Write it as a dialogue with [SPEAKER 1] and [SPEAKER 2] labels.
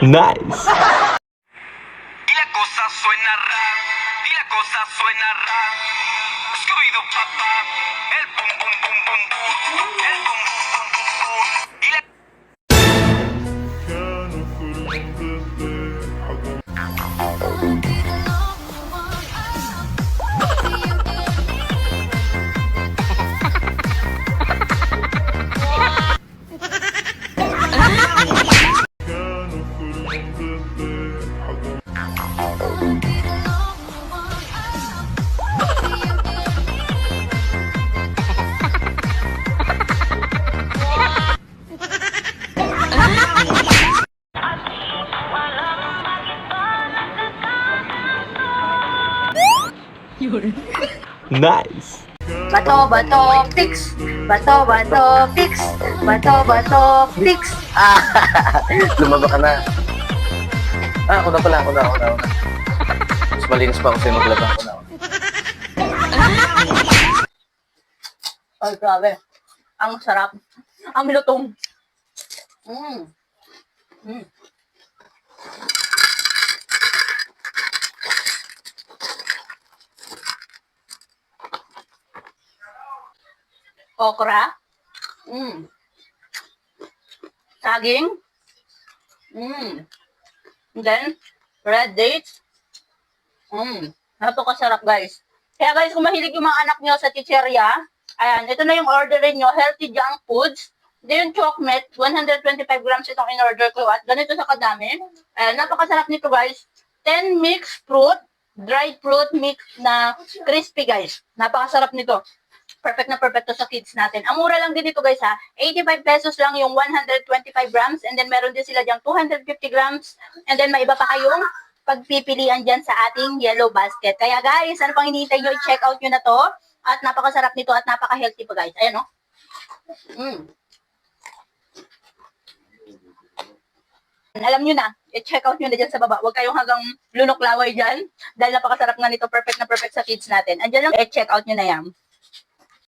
[SPEAKER 1] Nice.
[SPEAKER 2] Y la cosa suena raro, y la cosa suena raro. Scooby-Doo papá, el bum bum bum bum bum, el bum bum bum bum bum. Y la
[SPEAKER 1] Nice.
[SPEAKER 3] Bato, bato, fix. Bato, bato, fix. Bato, bato, fix.
[SPEAKER 4] Lumaba ka na. Ako na pala, ako na. Mas malinis pa ako sa'yo maglaba. Ako na.
[SPEAKER 3] Ay, grabe. Ang sarap. Ang lutong. Okra. Saging. And then, red dates. Napakasarap, guys. Kaya guys, kung mahilig yung mga anak nyo sa chicheria, ayan, ito na yung orderin nyo, healthy junk foods. Ito yung chocolate, 125 grams itong in-order ko at ganito sa kadami. Ayan, napakasarap nito guys. 10 mixed fruit, dried fruit mix na crispy guys. Napakasarap nito. Perfect na perfect to sa kids natin. Ang mura lang din dito guys ha. 85 pesos lang yung 125 grams and then meron din sila dyang 250 grams and then may iba pa kayong pagpipilian dyan sa ating yellow basket. Kaya guys, ano pang hinihintay nyo? I-check out nyo na to. At napakasarap nito at napaka-healthy pa guys. Ayan o. Alam nyo na, i-check out nyo na dyan sa baba. Huwag kayong hanggang lunok laway dyan. Dahil napakasarap nga nito. Perfect na perfect sa kids natin. Andyan lang, i-check out nyo na yan.